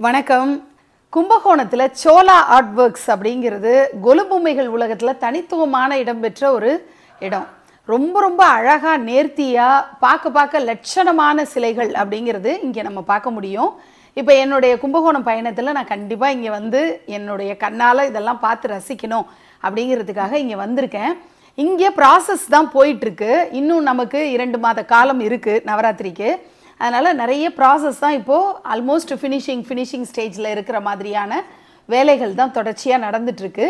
வணக்கம். கும்பகோணத்தில் சோலா art works அப்படிங்கிறது கொலுபொம்மைகள் உலகத்தில் தனித்துவமான இடம் பெற்ற ஒரு இடம். ரொம்ப ரொம்ப அழகாக நேர்த்தியாக பார்க்க லட்சணமான சிலைகள் அப்படிங்கிறது இங்கே நம்ம பார்க்க முடியும். இப்போ என்னுடைய கும்பகோணம் பயணத்தில் நான் கண்டிப்பாக இங்கே வந்து என்னுடைய கண்ணால் இதெல்லாம் பார்த்து ரசிக்கணும் அப்படிங்கிறதுக்காக இங்கே வந்திருக்கேன். இங்கே ப்ராசஸ் தான் போயிட்டுருக்கு. இன்னும் நமக்கு 2 மாத காலம் இருக்குது நவராத்திரிக்கு. அதனால் நிறைய ப்ராசஸ் தான் இப்போது ஆல்மோஸ்ட் ஃபினிஷிங் ஸ்டேஜில் இருக்கிற மாதிரியான வேலைகள் தான் தொடர்ச்சியாக நடந்துகிட்ருக்கு.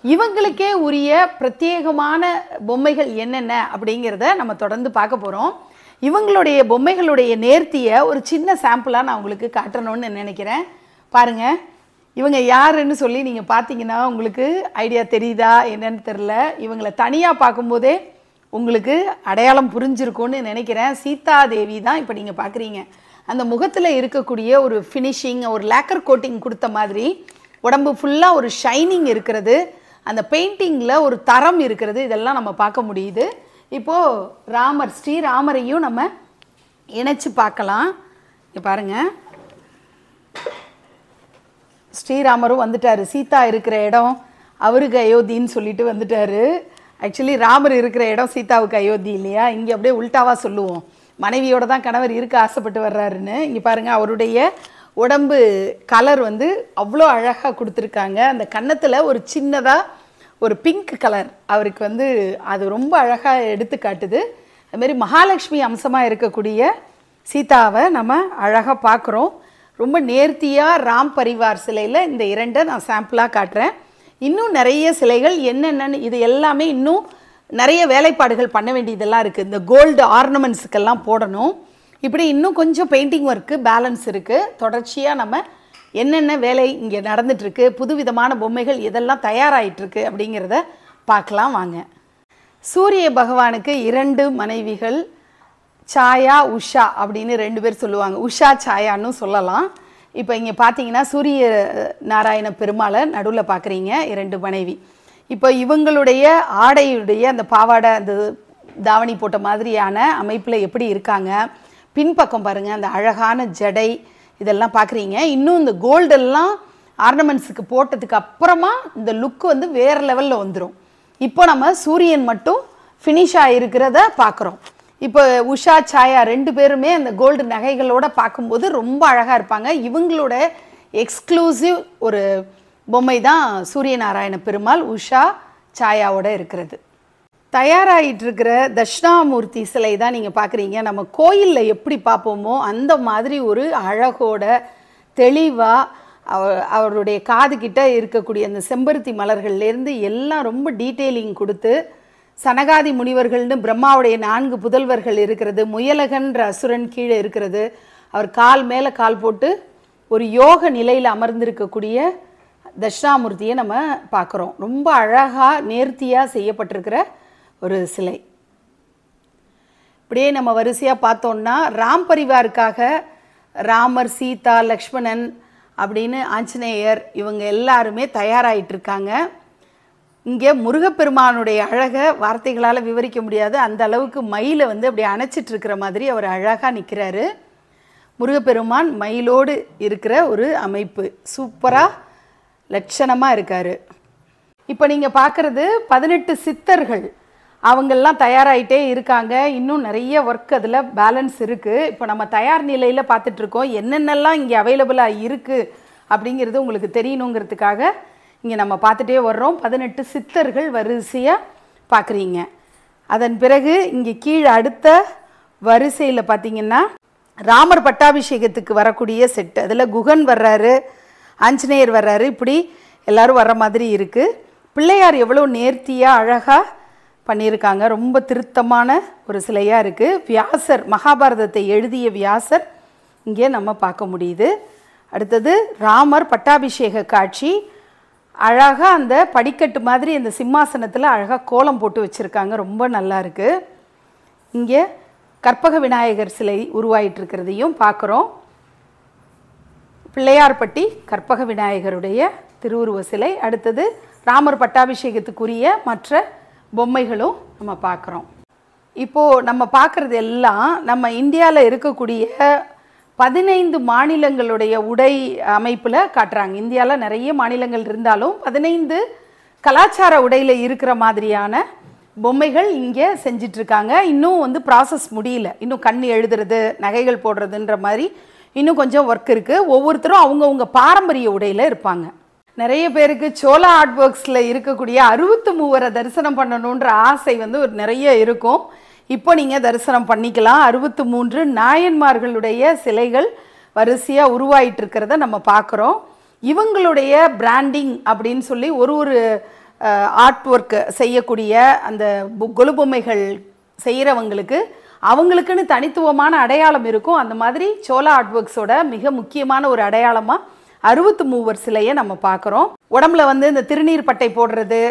இவங்களுக்கே உரிய பிரத்யேகமான பொம்மைகள் என்னென்ன அப்படிங்கிறத நம்ம தொடர்ந்து பார்க்க போகிறோம். இவங்களுடைய பொம்மைகளுடைய நேர்த்தியை ஒரு சின்ன சாம்பிளாக நான் உங்களுக்கு காட்டணும்னு நினைக்கிறேன். பாருங்கள், இவங்க யாருன்னு சொல்லி நீங்கள் பார்த்தீங்கன்னா உங்களுக்கு ஐடியா தெரியுதா என்னன்னு தெரில. இவங்களை தனியாக பார்க்கும்போதே உங்களுக்கு அடையாளம் புரிஞ்சிருக்கும்னு நினைக்கிறேன். சீதாதேவி தான் இப்போ நீங்கள் பார்க்குறீங்க. அந்த முகத்தில் இருக்கக்கூடிய ஒரு ஃபினிஷிங், ஒரு லேக்கர் கோட்டிங் கொடுத்த மாதிரி உடம்பு ஃபுல்லாக ஒரு ஷைனிங் இருக்கிறது, அந்த பெயிண்டிங்கில் ஒரு தரம் இருக்கிறது, இதெல்லாம் நம்ம பார்க்க முடியுது. இப்போது ஸ்ரீராமரையும் நம்ம இணைச்சி பார்க்கலாம். இங்கே பாருங்கள், ஸ்ரீராமரும் வந்துட்டார். சீதா இருக்கிற இடம் அவருக்கு அயோத்தின்னு சொல்லிட்டு வந்துட்டார். ஆக்சுவலி ராமர் இருக்கிற இடம் சீதாவுக்கு அயோத்தி இல்லையா? இங்கே அப்படியே உல்டாவாக சொல்லுவோம், மனைவியோடு தான் கணவர் இருக்க ஆசைப்பட்டு வர்றாருன்னு. இங்கே பாருங்கள், அவருடைய உடம்பு கலர் வந்து அவ்வளோ அழகாக கொடுத்துருக்காங்க. அந்த கன்னத்தில் ஒரு சின்னதாக ஒரு பிங்க் கலர் அவருக்கு வந்து அது ரொம்ப அழகாக எடுத்து காட்டுது. அதுமாரி மகாலட்சுமி அம்சமாக இருக்கக்கூடிய சீதாவை நம்ம அழகாக பார்க்குறோம். ரொம்ப நேர்த்தியாக ராம் பரிவார் சிலையில் இந்த 2 நான் சாம்பிளாக காட்டுறேன். இன்னும் நிறைய சிலைகள் என்னென்னு இது எல்லாமே இன்னும் நிறைய வேலைப்பாடுகள் பண்ண வேண்டியதெல்லாம் இருக்குது. இந்த கோல்டு ஆர்னமெண்ட்ஸுக்கெல்லாம் போடணும். இப்படி இன்னும் கொஞ்சம் பெயிண்டிங் ஒர்க்கு பேலன்ஸ் இருக்குது. தொடர்ச்சியாக நம்ம என்னென்ன வேலை இங்கே நடந்துகிட்ருக்கு, புதுவிதமான பொம்மைகள் இதெல்லாம் தயாராகிட்டுருக்கு அப்படிங்கிறத பார்க்கலாம் வாங்க. சூரிய பகவானுக்கு 2 மனைவிகள், சாயா உஷா அப்படின்னு 2 பேர் சொல்லுவாங்க. உஷா சாயான்னு சொல்லலாம். இப்போ இங்கே பார்த்தீங்கன்னா சூரிய நாராயண பெருமாளை நடுவில் பார்க்குறீங்க, 2 மனைவி. இப்போ இவங்களுடைய ஆடையுடைய அந்த பாவாடை, அந்த தாவணி போட்ட மாதிரியான அமைப்பில் எப்படி இருக்காங்க. பின்பக்கம் பாருங்கள், அந்த அழகான ஜடை இதெல்லாம் பார்க்குறீங்க. இன்னும் இந்த கோல்டெல்லாம் ஆர்னமெண்ட்ஸுக்கு போட்டதுக்கு அப்புறமா இந்த லுக்கு வந்து வேறு லெவலில் வந்துடும். இப்போ நம்ம சூரியன் மட்டும் ஃபினிஷாக இருக்கிறத பார்க்குறோம். இப்போ உஷா சாயா 2 பேருமே அந்த கோல்டு நகைகளோடு பார்க்கும்போது ரொம்ப அழகாக இருப்பாங்க. இவங்களோட எக்ஸ்க்ளூசிவ் ஒரு பொம்மை தான் சூரிய நாராயண பெருமாள் உஷா சாயாவோட இருக்கிறது. தயாராகிட்டுருக்கிற தட்சிணாமூர்த்தி சிலை தான் நீங்கள் பார்க்குறீங்க. நம்ம கோயிலில் எப்படி பார்ப்போமோ அந்த மாதிரி ஒரு அழகோட தெளிவாக அவருடைய காது கிட்ட இருக்கக்கூடிய அந்த செம்பருத்தி மலர்கள்லேருந்து எல்லாம் ரொம்ப டீட்டெயிலிங் கொடுத்து, சனகாதி முனிவர்கள்னு பிரம்மாவுடைய 4 புதல்வர்கள் இருக்கிறது, முயலகன்ற அசுரன் கீழே இருக்கிறது, அவர் கால் மேலே கால் போட்டு ஒரு யோக நிலையில் அமர்ந்திருக்கக்கூடிய தட்சிணாமூர்த்தியை நம்ம பார்க்குறோம். ரொம்ப அழகாக நேர்த்தியாக செய்யப்பட்டிருக்கிற ஒரு சிலை. இப்படியே நம்ம வரிசையாக பார்த்தோன்னா ராம் பரிவாருக்காக ராமர், சீதா, லக்ஷ்மணன் அப்படின்னு ஆஞ்சநேயர் இவங்க எல்லாருமே தயாராகிட்டுருக்காங்க. இங்கே முருகப்பெருமானுடைய அழகை வார்த்தைகளால் விவரிக்க முடியாது. அந்த அளவுக்கு மயிலை வந்து அப்படி அணைச்சிட்ருக்கிற மாதிரி அவர் அழகாக நிற்கிறாரு. முருகப்பெருமான் மயிலோடு இருக்கிற ஒரு அமைப்பு சூப்பராக லட்சணமாக இருக்கார். இப்போ நீங்கள் பார்க்குறது 18 சித்தர்கள், அவங்கெல்லாம் தயாராகிட்டே இருக்காங்க. இன்னும் நிறைய ஒர்க் அதில் பேலன்ஸ் இருக்குது. இப்போ நம்ம தயார் நிலையில் பார்த்துட்ருக்கோம். என்னென்னலாம் இங்கே அவைலபிளாக இருக்குது அப்படிங்கிறது உங்களுக்கு தெரியணுங்கிறதுக்காக இங்கே நம்ம பார்த்துட்டே வர்றோம். 18 சித்தர்கள் வரிசையாக பார்க்குறீங்க. அதன் பிறகு இங்கே கீழே அடுத்த வரிசையில் பார்த்திங்கன்னா ராமர் பட்டாபிஷேகத்துக்கு வரக்கூடிய செட்டு. அதில் குகன் வர்றாரு, ஆஞ்சநேயர் வர்றாரு, இப்படி எல்லோரும் வர்ற மாதிரி இருக்குது. பிள்ளையார் எவ்வளோ நேர்த்தியாக அழகாக பண்ணியிருக்காங்க. ரொம்ப திருத்தமான ஒரு சிலையாக இருக்குது. வியாசர், மகாபாரதத்தை எழுதிய வியாசர் இங்கே நம்ம பார்க்க முடியுது. அடுத்தது ராமர் பட்டாபிஷேக காட்சி. அழகாக அந்த படிக்கட்டு மாதிரி அந்த சிம்மாசனத்தில் அழகாக கோலம் போட்டு வச்சுருக்காங்க. ரொம்ப நல்லா இருக்குது. இங்கே கற்பக விநாயகர் சிலை உருவாயிட்டிருக்கிறதையும் பார்க்குறோம். பிள்ளையார்பட்டி கற்பக விநாயகருடைய திருவுருவ சிலை. அடுத்தது ராமர் பட்டாபிஷேகத்துக்குரிய மற்ற பொம்மைகளும் நம்ம பார்க்குறோம். இப்போது நம்ம பார்க்குறது எல்லாம் நம்ம இந்தியாவில் இருக்கக்கூடிய 15 மாநிலங்களுடைய உடை அமைப்பில் காட்டுறாங்க. இந்தியாவில் நிறைய மாநிலங்கள் இருந்தாலும் 15 கலாச்சார உடையில் இருக்கிற மாதிரியான பொம்மைகள் இங்கே செஞ்சிட்ருக்காங்க. இன்னும் வந்து ப்ராசஸ் முடியல, இன்னும் கண் எழுதுறது, நகைகள் போடுறதுன்ற மாதிரி இன்னும் கொஞ்சம் ஒர்க் இருக்குது. ஒவ்வொருத்தரும் அவங்கவுங்க பாரம்பரிய உடையில் இருப்பாங்க. நிறைய பேருக்கு சோலா ஆர்ட் ஒர்க்ஸில் இருக்கக்கூடிய 63 தரிசனம் பண்ணணுன்ற ஆசை வந்து ஒரு நிறைய இருக்கும். இப்போ நீங்கள் தரிசனம் பண்ணிக்கலாம். 63 நாயன்மார்களுடைய சிலைகள் வரிசையாக உருவாயிட்டு இருக்கிறத நம்ம பார்க்குறோம். இவங்களுடைய பிராண்டிங் அப்படின்னு சொல்லி ஒரு ஆர்ட் ஒர்க் செய்யக்கூடிய அந்த கொலு பொம்மைகள் செய்கிறவங்களுக்கு அவங்களுக்குன்னு தனித்துவமான அடையாளம் இருக்கும். அந்த மாதிரி சோலா ஆர்ட் ஒர்க்ஸோட மிக முக்கியமான ஒரு அடையாளமாக 63 சிலையை நம்ம பார்க்குறோம். உடம்புல வந்து இந்த திருநீர் பட்டை போடுறது,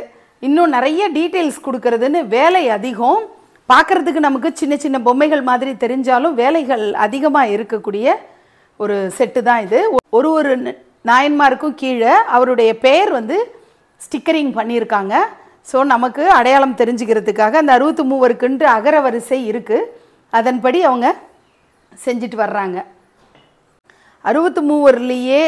இன்னும் நிறைய டீட்டெயில்ஸ் கொடுக்கறதுன்னு வேலை அதிகம். பார்க்குறதுக்கு நமக்கு சின்ன சின்ன பொம்மைகள் மாதிரி தெரிஞ்சாலும் வேலைகள் அதிகமாக இருக்கக்கூடிய ஒரு செட்டு தான் இது. ஒரு நாயன்மாருக்கும் கீழே அவருடைய பெயர் வந்து ஸ்டிக்கரிங் பண்ணியிருக்காங்க. ஸோ நமக்கு அடையாளம் தெரிஞ்சுக்கிறதுக்காக அந்த 63க்குன்ட்டு அகர வரிசை இருக்குது, அதன்படி அவங்க செஞ்சுட்டு வர்றாங்க. 63லேயே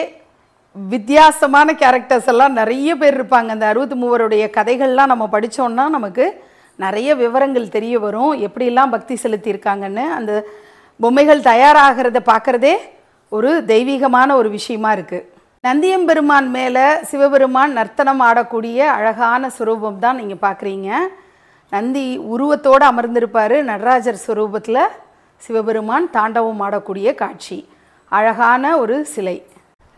வித்தியாசமான கேரக்டர்ஸ் எல்லாம் நிறைய பேர் இருப்பாங்க. அந்த 63 கதைகள்லாம் நம்ம படித்தோன்னா நமக்கு நிறைய விவரங்கள் தெரிய வரும், எப்படிலாம் பக்தி செலுத்தியிருக்காங்கன்னு. அந்த பொம்மைகள் தயாராகிறத பார்க்குறதே ஒரு தெய்வீகமான ஒரு விஷயமா இருக்குது. நந்தியம்பெருமான் மேலே சிவபெருமான் நர்த்தனம் ஆடக்கூடிய அழகான சுரூபம் தான் நீங்கள் பார்க்குறீங்க. நந்தி உருவத்தோடு அமர்ந்திருப்பார், நடராஜர் சுரூபத்தில் சிவபெருமான் தாண்டவம் ஆடக்கூடிய காட்சி, அழகான ஒரு சிலை.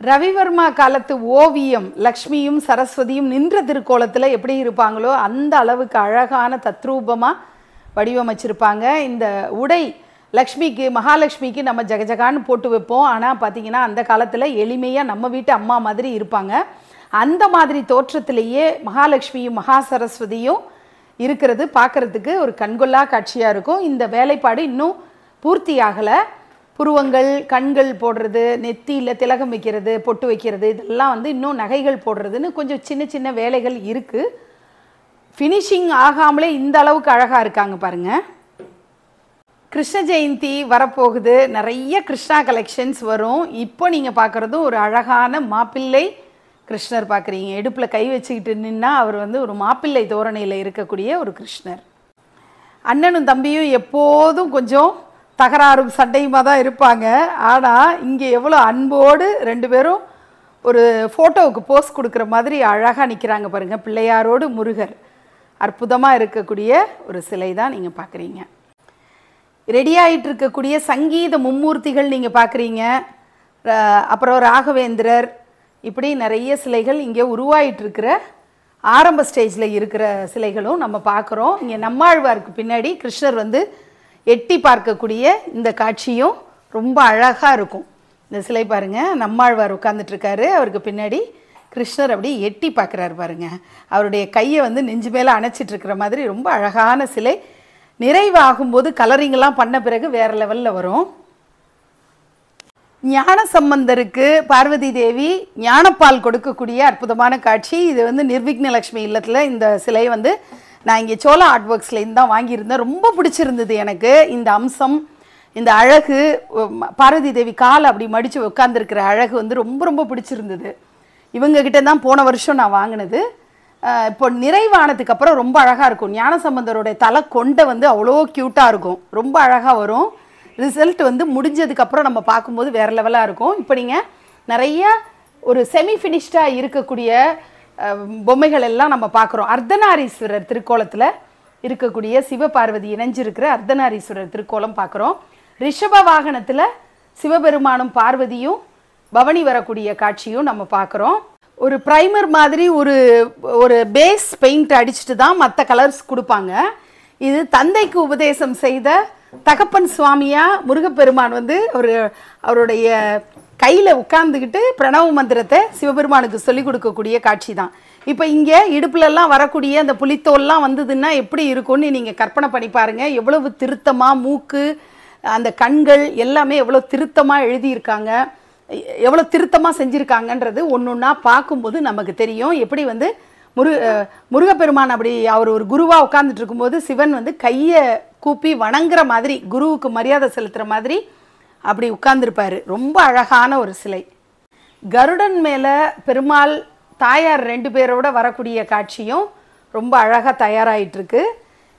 ரவிவர்மா காலத்து ஓவியம் லக்ஷ்மியும் சரஸ்வதியும் நின்ற திருக்கோலத்தில் எப்படி இருப்பாங்களோ அந்த அளவுக்கு அழகான தத்ரூபமாக வடிவமைச்சிருப்பாங்க. இந்த உடை லக்ஷ்மிக்கு, மகாலட்சுமிக்கு நம்ம ஜகஜகான்னு போட்டு வைப்போம். ஆனால் பார்த்திங்கன்னா அந்த காலத்தில் எளிமையாக நம்ம வீட்டு அம்மா மாதிரி இருப்பாங்க. அந்த மாதிரி தோற்றத்திலேயே மகாலட்சுமியும் மகா சரஸ்வதியும் இருக்கிறது பார்க்குறதுக்கு ஒரு கண்கொள்ளா காட்சியாக இருக்கும். இந்த வேலைப்பாடு இன்னும் பூர்த்தி ஆகலை. புருவங்கள், கண்கள் போடுறது, நெத்தியில் திலகம் வைக்கிறது, பொட்டு வைக்கிறது, இதெல்லாம் வந்து இன்னும் நகைகள் போடுறதுன்னு கொஞ்சம் சின்ன சின்ன வேலைகள் இருக்குது. ஃபினிஷிங் ஆகாமலே இந்த அளவுக்கு அழகாக இருக்காங்க பாருங்கள். கிருஷ்ண ஜெயந்தி வரப்போகுது, நிறைய கிருஷ்ணா கலெக்ஷன்ஸ் வரும். இப்போ நீங்கள் பார்க்குறதும் ஒரு அழகான மாப்பிள்ளை கிருஷ்ணர் பார்க்குறீங்க. இடுப்பில் கை வச்சுக்கிட்டு நின்னா அவர் வந்து ஒரு மாப்பிள்ளை தோரணையில் இருக்கக்கூடிய ஒரு கிருஷ்ணர். அண்ணனும் தம்பியும் எப்போதும் கொஞ்சம் தகராறும் சண்டையுமா தான் இருப்பாங்க. ஆனால் இங்கே எவ்வளோ அன்போடு 2 பேரும் ஒரு ஃபோட்டோவுக்கு போஸ் கொடுக்குற மாதிரி அழகாக நிற்கிறாங்க பாருங்கள். பிள்ளையாரோடு முருகர் அற்புதமாக இருக்கக்கூடிய ஒரு சிலை தான் நீங்கள் பார்க்குறீங்க. ரெடி ஆகிட்டு இருக்கக்கூடிய சங்கீத மும்மூர்த்திகள் நீங்கள் பார்க்குறீங்க. அப்புறம் ராகவேந்திரர், இப்படி நிறைய சிலைகள் இங்கே உருவாயிட்டு இருக்கிற ஆரம்ப ஸ்டேஜில் இருக்கிற சிலைகளும் நம்ம பார்க்குறோம். இங்கே நம்மாழ்வாருக்கு பின்னாடி கிருஷ்ணர் வந்து எட்டி பார்க்கக்கூடிய இந்த காட்சியும் ரொம்ப அழகாக இருக்கும். இந்த சிலை பாருங்கள், நம்மாழ்வார் உட்காந்துட்ருக்காரு, அவருக்கு பின்னாடி கிருஷ்ணர் அப்படி எட்டி பார்க்குறாரு பாருங்கள். அவருடைய கையை வந்து நெஞ்சு மேலே அணைச்சிட்ருக்கிற மாதிரி ரொம்ப அழகான சிலை. நிறைவாகும்போது கலரிங்கெல்லாம் பண்ண பிறகு வேறு லெவலில் வரும். ஞான சம்பந்தருக்கு பார்வதி தேவி ஞானப்பால் கொடுக்கக்கூடிய அற்புதமான காட்சி. இது வந்து நிர்விக்னலக்ஷ்மி இல்லத்தில் இந்த சிலை வந்து நான் இங்கே சோலா ஆர்ட் ஒர்க்ஸ்லேருந்து தான் வாங்கியிருந்தேன். ரொம்ப பிடிச்சிருந்தது எனக்கு இந்த அம்சம், இந்த அழகு. பார்வதி தேவி காலை அப்படி மடித்து உட்காந்துருக்கிற அழகு வந்து ரொம்ப ரொம்ப பிடிச்சிருந்தது. இவங்ககிட்ட தான் போன வருஷம் நான் வாங்கினது. இப்போ நிறைவானதுக்கு அப்புறம் ரொம்ப அழகாக இருக்கும். ஞானசம்பந்தருடைய தலை கொண்டை வந்து அவ்வளோ க்யூட்டாக இருக்கும், ரொம்ப அழகாக வரும். ரிசல்ட் வந்து முடிஞ்சதுக்கப்புறம் நம்ம பார்க்கும்போது வேறு லெவலாக இருக்கும். இப்போ நீங்கள் நிறைய ஒரு செமி ஃபினிஷ்டாக இருக்கக்கூடிய பொம்மைகள் எல்லாம் நம்ம பார்க்குறோம். அர்த்தநாரீஸ்வரர் திருக்கோலத்தில் இருக்கக்கூடிய சிவபார்வதி இணைஞ்சிருக்கிற அர்த்தநாரீஸ்வரர் திருக்கோலம் பார்க்குறோம். ரிஷப வாகனத்தில் சிவபெருமானும் பார்வதியும் பவனி வரக்கூடிய காட்சியும் நம்ம பார்க்குறோம். ஒரு ப்ரைமர் மாதிரி ஒரு பேஸ் பெயிண்ட் அடிச்சுட்டு தான் மற்ற கலர்ஸ் கொடுப்பாங்க. இது தந்தைக்கு உபதேசம் செய்த தகப்பன் சுவாமியா முருகப்பெருமான் வந்து அவருடைய கையில் உட்கார்ந்துக்கிட்டு பிரணவ மந்திரத்தை சிவபெருமானுக்கு சொல்லிக் கொடுக்கக்கூடிய காட்சி தான். இப்போ இங்கே இடுப்புலெல்லாம் வரக்கூடிய அந்த புலித்தோல்லாம் வந்ததுன்னா எப்படி இருக்கும்னு நீங்கள் கற்பனை பண்ணி பாருங்கள். எவ்வளவு திருத்தமாக மூக்கு, அந்த கண்கள் எல்லாமே எவ்வளோ திருத்தமாக எழுதியிருக்காங்க, எவ்வளோ திருத்தமாக செஞ்சுருக்காங்கன்றது ஒன்று ஒன்றா பார்க்கும்போது நமக்கு தெரியும். எப்படி வந்து முருகப்பெருமான் அப்படி அவர் ஒரு குருவாக உட்கார்ந்துட்டு இருக்கும்போது சிவன் வந்து கையை கூப்பி வணங்குற மாதிரி, குருவுக்கு மரியாதை செலுத்துகிற மாதிரி அப்படி உட்கார்ந்துருப்பாரு. ரொம்ப அழகான ஒரு சிலை. கருடன் மேலே பெருமாள் தாயார் 2 பேரோட வரக்கூடிய காட்சியும் ரொம்ப அழகாக தயாராகிட்டுருக்கு.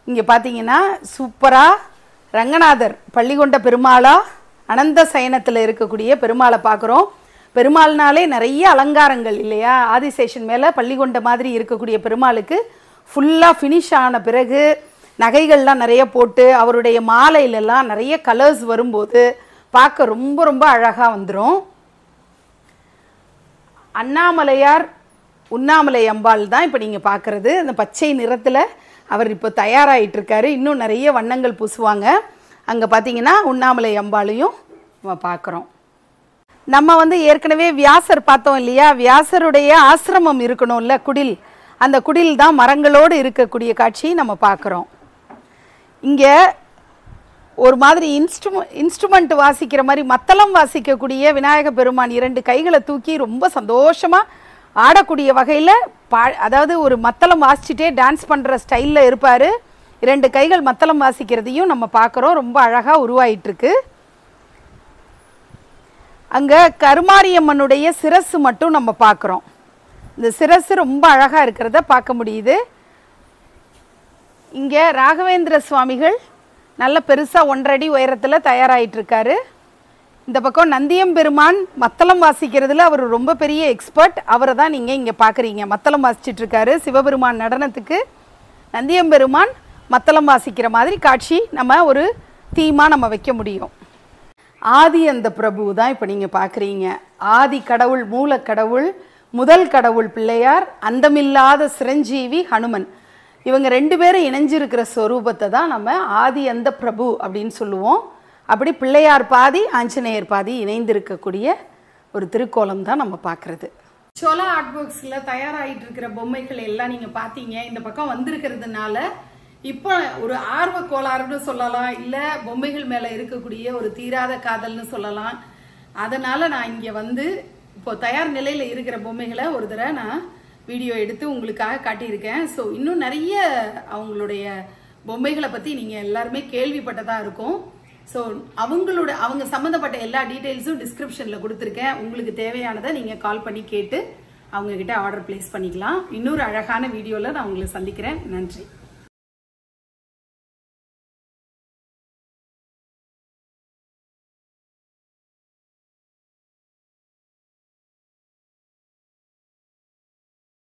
இங்கே பார்த்தீங்கன்னா சூப்பராக ரங்கநாதர் பள்ளிகொண்ட பெருமாளா அனந்த சயனத்தில் இருக்கக்கூடிய பெருமாளை பார்க்குறோம். பெருமாள்னாலே நிறைய அலங்காரங்கள் இல்லையா? ஆதிசேஷன் மேலே பள்ளிகொண்ட மாதிரி இருக்கக்கூடிய பெருமாளுக்கு ஃபுல்லாக ஃபினிஷ் ஆன பிறகு நகைகள்லாம் நிறைய போட்டு அவருடைய மாலையிலெல்லாம் நிறைய கலர்ஸ் வரும்போது பார்க்க ரொம்ப ரொம்ப அழகாக வந்துடும். அண்ணாமலையார் உண்ணாமலை அம்பாள் தான் இப்போ நீங்கள் பார்க்குறது. அந்த பச்சை நிறத்தில் அவர் இப்போ தயாராகிட்டுருக்காரு. இன்னும் நிறைய வண்ணங்கள் பூசுவாங்க. அங்கே பார்த்தீங்கன்னா உண்ணாமலை அம்பாளையும் நம்ம பார்க்குறோம். நம்ம ஏற்கனவே வியாசர் பார்த்தோம் இல்லையா? வியாசருடைய ஆசிரமம் இருக்கணும்ல, குடில். அந்த குடில் தான் மரங்களோடு இருக்கக்கூடிய காட்சி நம்ம பார்க்குறோம். இங்கே ஒரு மாதிரி இன்ஸ்ட்ருமெண்ட் வாசிக்கிற மாதிரி மத்தளம் வாசிக்கக்கூடிய விநாயக பெருமான் 2 கைகளை தூக்கி ரொம்ப சந்தோஷமாக ஆடக்கூடிய வகையில் அதாவது ஒரு மத்தளம் வாசிச்சுட்டே டான்ஸ் பண்ணுற ஸ்டைலில் இருப்பார். 2 கைகள் மத்தளம் வாசிக்கிறதையும் நம்ம பார்க்குறோம். ரொம்ப அழகாக உருவாயிட்டிருக்கு. அங்கே கருமாரியம்மனுடைய சிரசு மட்டும் நம்ம பார்க்குறோம். இந்த சிரசு ரொம்ப அழகாக இருக்கிறத பார்க்க முடியுது. இங்கே ராகவேந்திர சுவாமிகள் நல்ல பெருசாக 1.5 அடி உயரத்தில் தயாராகிட்டுருக்காரு. இந்த பக்கம் நந்தியம்பெருமான் மத்தளம் வாசிக்கிறதுல அவர் ரொம்ப பெரிய எக்ஸ்பர்ட். அவரை தான் நீங்கள் இங்கே பார்க்குறீங்க. மத்தளம் வாசிச்சிட்ருக்காரு. சிவபெருமான் நடனத்துக்கு நந்தியம்பெருமான் மத்தளம் வாசிக்கிற மாதிரி காட்சி நம்ம ஒரு தீமாக நம்ம வைக்க முடியும். ஆதி அந்த பிரபு தான் இப்போ நீங்கள் பார்க்குறீங்க. ஆதி கடவுள், மூலக்கடவுள், முதல் கடவுள் பிள்ளையார், அந்தமில்லாத சிரஞ்சீவி ஹனுமன். இவங்க 2 பேரும் இணைஞ்சிருக்கிற ஸ்வரூபத்தை தான் நம்ம ஆதி அந்த பிரபு அப்படின்னு சொல்லுவோம். அப்படி பிள்ளையார் பாதி ஆஞ்சநேயர் பாதி இணைந்திருக்கக்கூடிய ஒரு திருக்கோலம் தான் நம்ம பார்க்குறது. சோலா ஆர்ட் ஒர்க்ஸில் தயாராகிட்டு இருக்கிற பொம்மைகள் எல்லாம் நீங்கள் பார்த்தீங்க. இந்த பக்கம் வந்திருக்கிறதுனால இப்போ ஒரு ஆர்வ கோளாறுன்னு சொல்லலாம், இல்லை பொம்மைகள் மேலே இருக்கக்கூடிய ஒரு தீராத காதல்னு சொல்லலாம். அதனால் நான் இங்கே இப்போ தயார் நிலையில் இருக்கிற பொம்மைகளை ஒரு தடவை நான் வீடியோ எடுத்து உங்களுக்காக காட்டியிருக்கேன். ஸோ இன்னும் நிறைய அவங்களுடைய பொம்மைகளை பற்றி நீங்கள் எல்லாருமே கேள்விப்பட்டதாக இருக்கும். ஸோ அவங்க சம்மந்தப்பட்ட எல்லா டீட்டெயில்ஸும் டிஸ்கிரிப்ஷனில் கொடுத்துருக்கேன். உங்களுக்கு தேவையானதை நீங்கள் கால் பண்ணி கேட்டு அவங்கக்கிட்ட ஆர்டர் பிளேஸ் பண்ணிக்கலாம். இன்னொரு அழகான வீடியோவில் நான் உங்களை சந்திக்கிறேன். நன்றி.